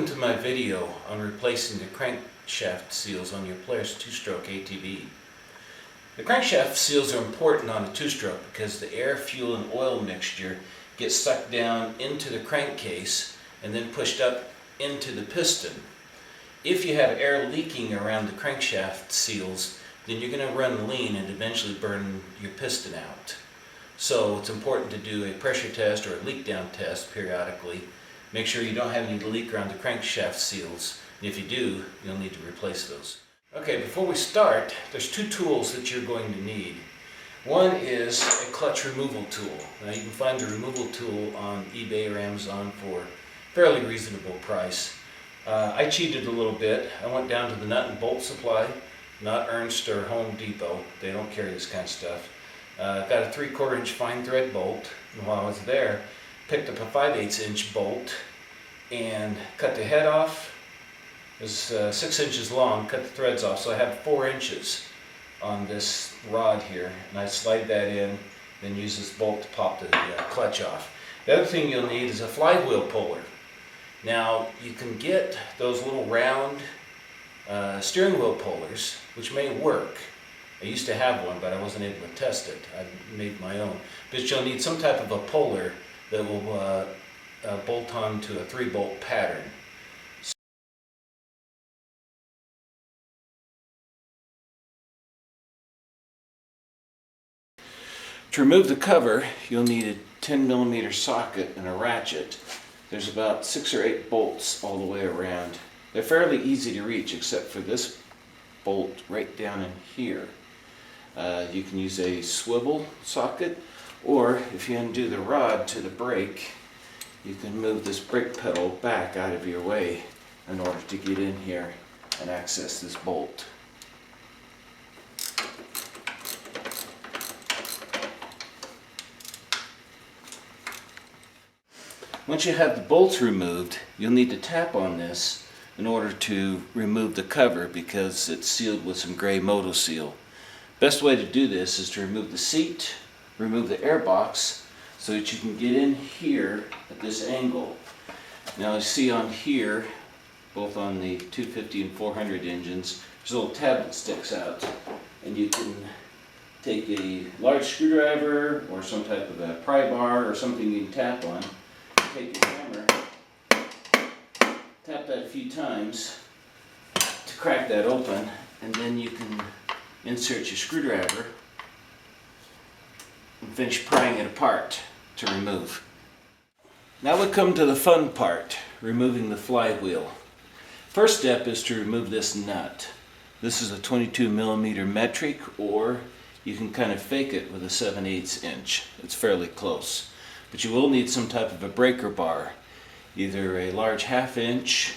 Welcome to my video on replacing the crankshaft seals on your Polaris 2-stroke ATV. The crankshaft seals are important on a 2-stroke because the air, fuel, and oil mixture gets sucked down into the crankcase and then pushed up into the piston. If you have air leaking around the crankshaft seals, then you're going to run lean and eventually burn your piston out. So it's important to do a pressure test or a leak down test periodically. Make sure you don't have any leak around the crankshaft seals. If you do, you'll need to replace those. Okay, before we start, there's two tools that you're going to need. One is a clutch removal tool. Now you can find the removal tool on eBay or Amazon for a fairly reasonable price. I cheated a little bit. I went down to the nut and bolt supply, not Ernst or Home Depot. They don't carry this kind of stuff. Got a 3/4 inch fine thread bolt, and while I was there, picked up a 5/8 inch bolt and cut the head off. It was 6 inches long, cut the threads off, so I have 4 inches on this rod here, and I slide that in, then use this bolt to pop the clutch off. The other thing you'll need is a flywheel puller. Now you can get those little round steering wheel pullers, which may work. I used to have one, but I wasn't able to test it. I made my own. But you'll need some type of a puller that will bolt on to a 3-bolt pattern. To remove the cover, you'll need a 10mm socket and a ratchet. There's about 6 or 8 bolts all the way around. They're fairly easy to reach except for this bolt right down in here. You can use a swivel socket, or if you undo the rod to the brake, you can move this brake pedal back out of your way in order to get in here and access this bolt. Once you have the bolts removed, you'll need to tap on this in order to remove the cover because it's sealed with some gray moto seal. Best way to do this is to remove the seat, remove the air box so that you can get in here at this angle. Now you see on here, both on the 250 and 400 engines, there's a little tab that sticks out, and you can take a large screwdriver or some type of a pry bar or something you can tap on. Take your hammer, tap that a few times to crack that open, and then you can insert your screwdriver and finish prying it apart to remove. Now we come to the fun part, removing the flywheel. First step is to remove this nut. This is a 22mm metric, or you can kind of fake it with a 7/8 inch. It's fairly close. But you will need some type of a breaker bar, either a large 1/2 inch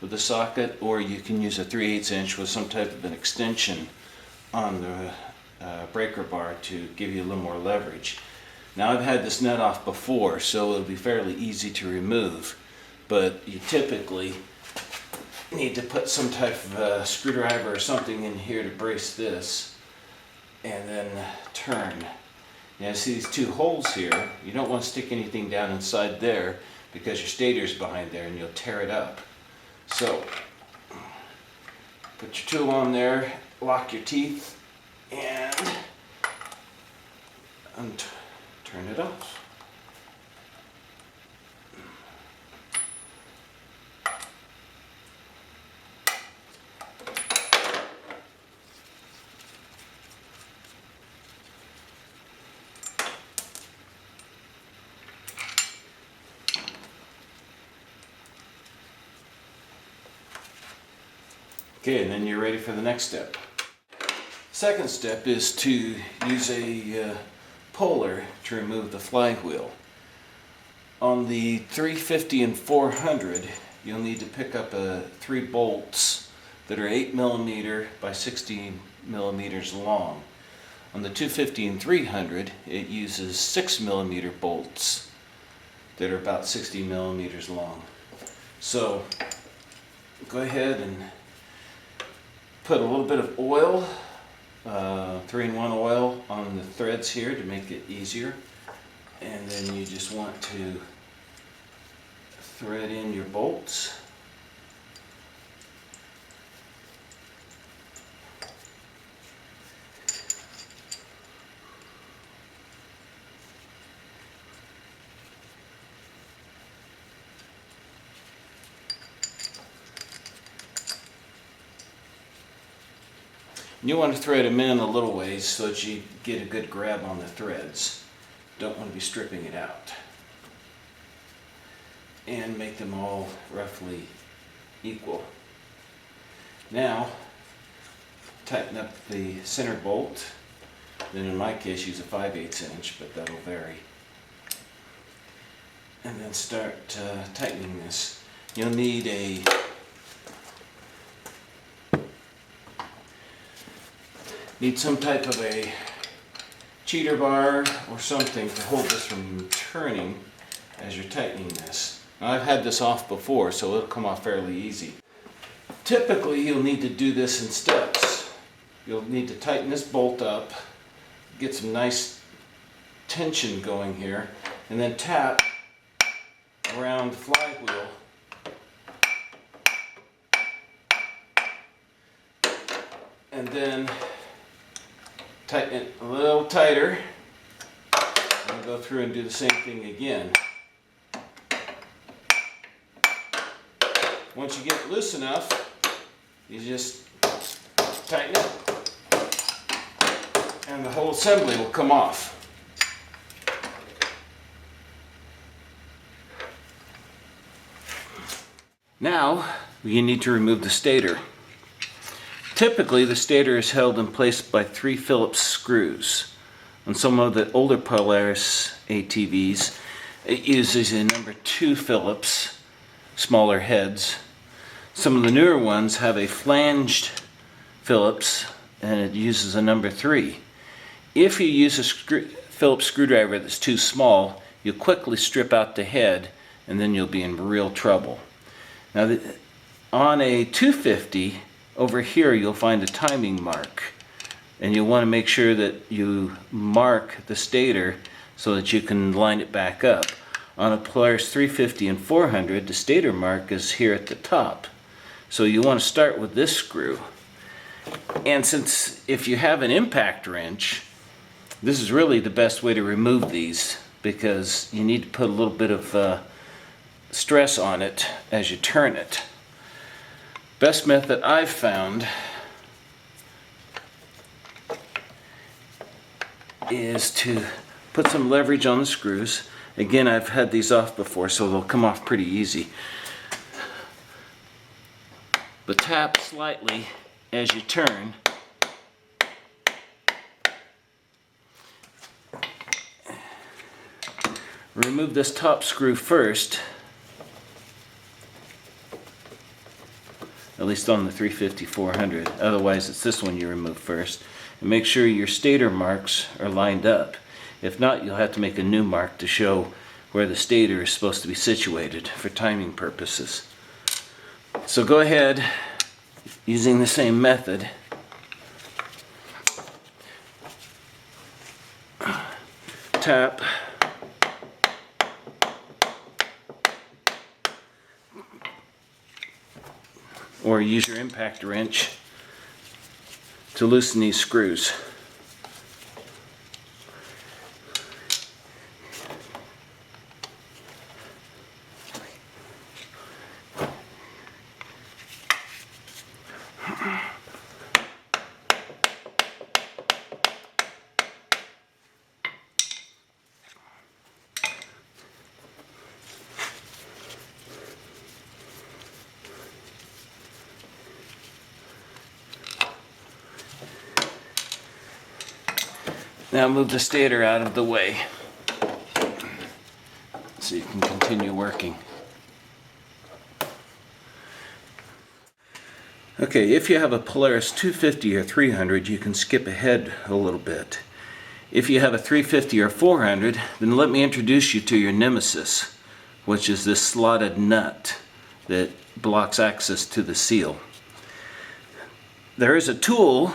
with a socket, or you can use a 3/8 inch with some type of an extension on the breaker bar to give you a little more leverage. Now I've had this nut off before, so it'll be fairly easy to remove, but you typically need to put some type of a screwdriver or something in here to brace this, and then turn. Now see these 2 holes here, you don't want to stick anything down inside there because your stator's behind there and you'll tear it up. So put your tool on there, lock your teeth, and turn it off. Okay, and then you're ready for the next step. Second step is to use a puller to remove the flywheel. On the 350 and 400, you'll need to pick up 3 bolts that are 8mm by 60mm long. On the 250 and 300, it uses 6mm bolts that are about 60mm long. So go ahead and put a little bit of oil, 3-in-1 oil on the threads here to make it easier, and then you just want to thread in your bolts You want to thread them in a little ways so that you get a good grab on the threads. Don't want to be stripping it out. And make them all roughly equal. Now, tighten up the center bolt. Then in my case use a 5/8 inch, but that'll vary. And then start tightening this. You'll need some type of a cheater bar or something to hold this from turning as you're tightening this. Now, I've had this off before, so it'll come off fairly easy. Typically, you'll need to do this in steps. You'll need to tighten this bolt up, get some nice tension going here, and then tap around the flywheel and then tighten it a little tighter and go through and do the same thing again. Once you get it loose enough, you just tighten it and the whole assembly will come off. Now you need to remove the stator. Typically the stator is held in place by 3 Phillips screws. On some of the older Polaris ATVs it uses a number 2 Phillips, smaller heads. Some of the newer ones have a flanged Phillips and it uses a number 3. If you use a Phillips screwdriver that's too small, you'll quickly strip out the head and then you'll be in real trouble. Now on a 250, over here you'll find a timing mark, and you'll want to make sure that you mark the stator so that you can line it back up. On a Polaris 350 and 400, the stator mark is here at the top. So you want to start with this screw. And since if you have an impact wrench, this is really the best way to remove these, because you need to put a little bit of stress on it as you turn it. Best method I've found is to put some leverage on the screws. Again, I've had these off before, so they'll come off pretty easy. But tap slightly as you turn. Remove this top screw first, at least on the 350-400. Otherwise it's this one you remove first. And make sure your stator marks are lined up. If not, you'll have to make a new mark to show where the stator is supposed to be situated for timing purposes. So go ahead, using the same method, tap or use your impact wrench to loosen these screws. Now move the stator out of the way so you can continue working. Okay, if you have a Polaris 250 or 300, you can skip ahead a little bit. If you have a 350 or 400, then let me introduce you to your nemesis, which is this slotted nut that blocks access to the seal. There is a tool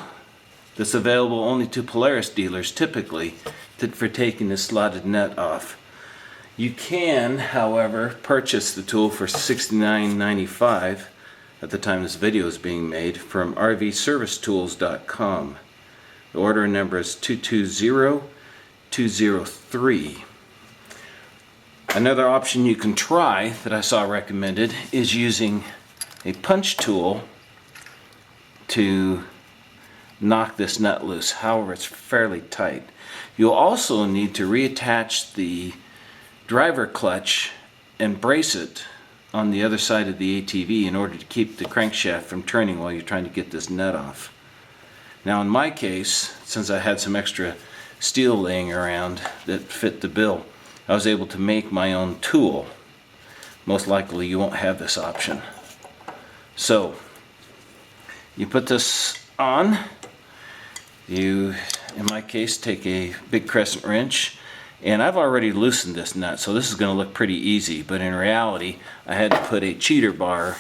that's available only to Polaris dealers typically for taking the slotted nut off. You can, however, purchase the tool for $69.95 at the time this video is being made from rvservicetools.com. The order number is 220203. Another option you can try that I saw recommended is using a punch tool to knock this nut loose. However, it's fairly tight. You'll also need to reattach the driver clutch and brace it on the other side of the ATV in order to keep the crankshaft from turning while you're trying to get this nut off. Now in my case, since I had some extra steel laying around that fit the bill, I was able to make my own tool. Most likely you won't have this option. So you put this on. You, in my case, take a big crescent wrench, and I've already loosened this nut, so this is going to look pretty easy, but in reality I had to put a cheater bar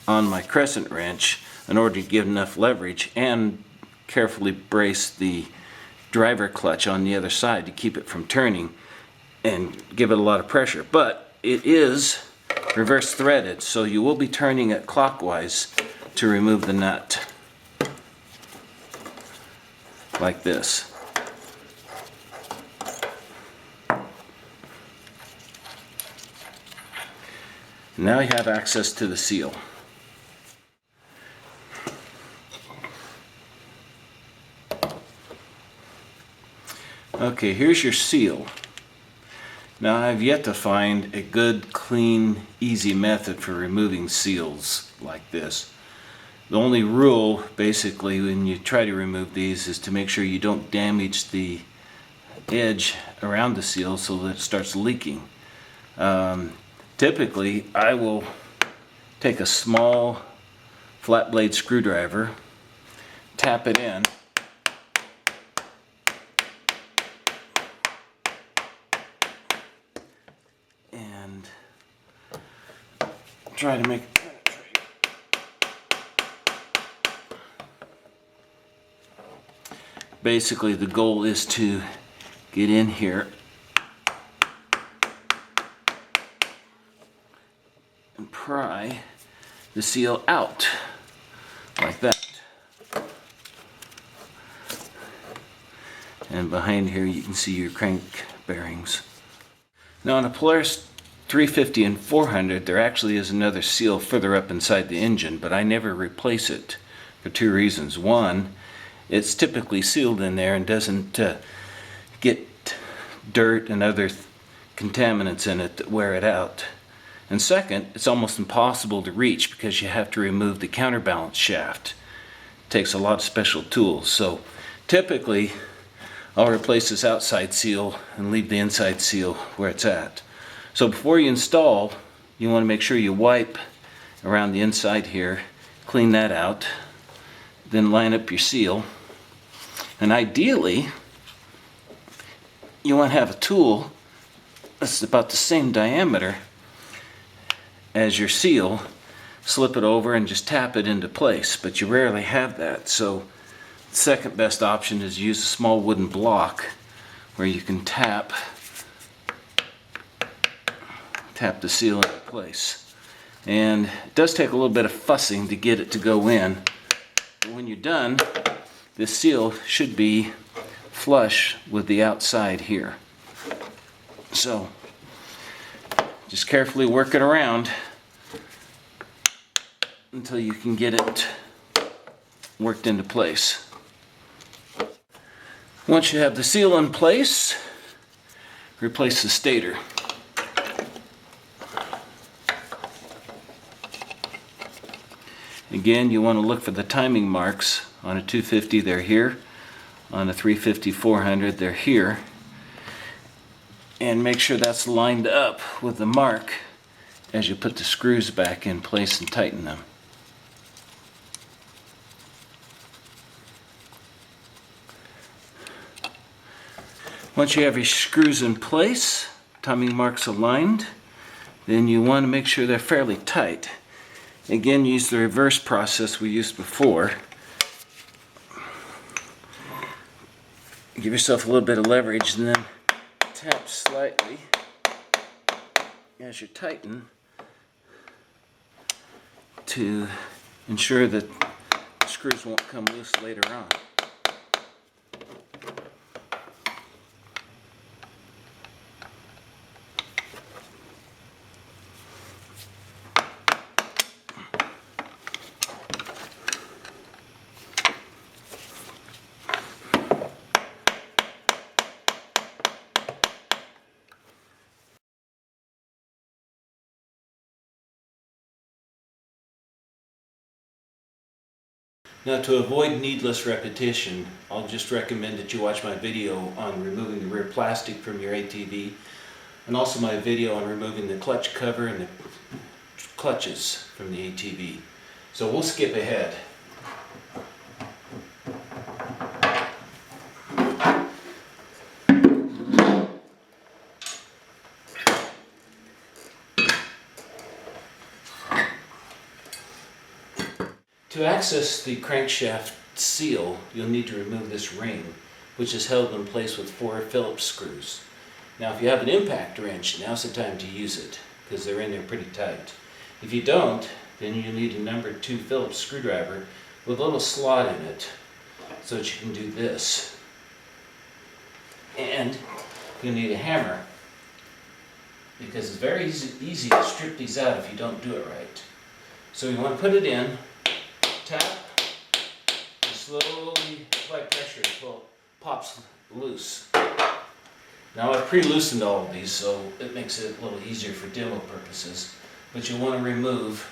on my crescent wrench in order to give enough leverage and carefully brace the driver clutch on the other side to keep it from turning and give it a lot of pressure. But it is reverse threaded, so you will be turning it clockwise to remove the nut, like this. Now you have access to the seal. Okay, here's your seal. Now I've yet to find a good, clean, easy method for removing seals like this. The only rule, basically, when you try to remove these is to make sure you don't damage the edge around the seal so that it starts leaking. Typically, I will take a small flat blade screwdriver, tap it in, and try to make it penetrate. Basically, the goal is to get in here and pry the seal out like that. And behind here you can see your crank bearings. Now on a Polaris 350 and 400 there actually is another seal further up inside the engine, but I never replace it for two reasons. One, it's typically sealed in there and doesn't get dirt and other contaminants in it that wear it out. And second, it's almost impossible to reach because you have to remove the counterbalance shaft. It takes a lot of special tools. So typically I'll replace this outside seal and leave the inside seal where it's at. So before you install, you want to make sure you wipe around the inside here, clean that out, then line up your seal. And ideally, you want to have a tool that's about the same diameter as your seal, slip it over and just tap it into place, but you rarely have that. So the second best option is use a small wooden block where you can tap the seal into place. And it does take a little bit of fussing to get it to go in, but when you're done, this seal should be flush with the outside here. So just carefully work it around until you can get it worked into place. Once you have the seal in place, replace the stator. Again, you want to look for the timing marks. On a 250 they're here, on a 350 400 they're here, and make sure that's lined up with the mark as you put the screws back in place and tighten them. Once you have your screws in place, timing marks aligned, then you want to make sure they're fairly tight. Again, use the reverse process we used before. Give yourself a little bit of leverage and then tap slightly as you tighten to ensure that the screws won't come loose later on. Now, to avoid needless repetition, I'll just recommend that you watch my video on removing the rear plastic from your ATV, and also my video on removing the clutch cover and the clutches from the ATV. So we'll skip ahead. To access the crankshaft seal, you'll need to remove this ring, which is held in place with 4 Phillips screws. Now, if you have an impact wrench, now's the time to use it, because they're in there pretty tight. If you don't, then you need a number 2 Phillips screwdriver with a little slot in it, so that you can do this. And you'll need a hammer, because it's very easy to strip these out if you don't do it right. So you want to put it in, tap, and slowly apply pressure until it pops loose. Now, I've pre-loosened all of these, so it makes it a little easier for demo purposes, but you want to remove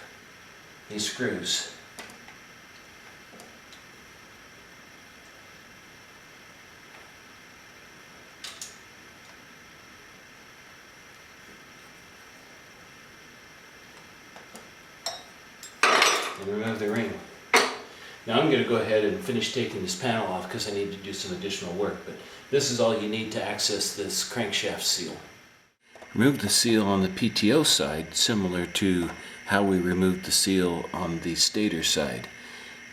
these screws. And remove the ring. Now I'm going to go ahead and finish taking this panel off because I need to do some additional work, but this is all you need to access this crankshaft seal. Remove the seal on the PTO side, similar to how we removed the seal on the Stator side.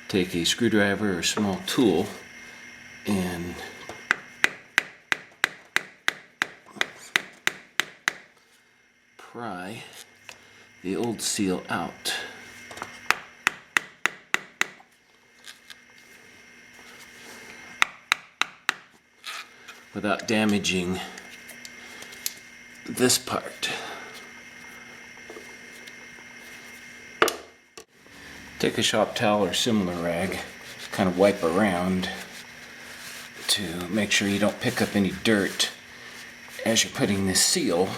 Take a screwdriver or small tool and pry the old seal out. Without damaging this part. Take a shop towel or similar rag, kind of wipe around to make sure you don't pick up any dirt as you're putting this seal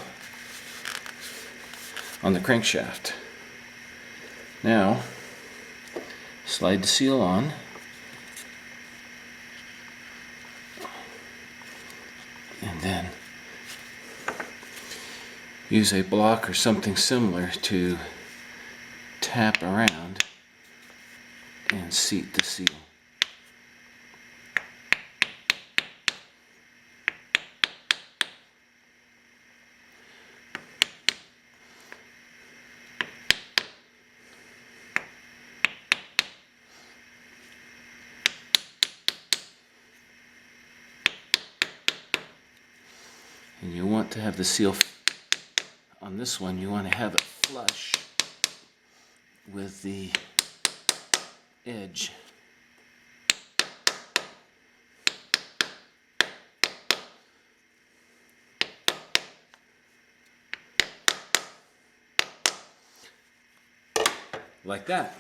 on the crankshaft. Now, slide the seal on. And then use a block or something similar to tap around and seat the seal. And you want to have the seal on this one, you want to have it flush with the edge. Like that.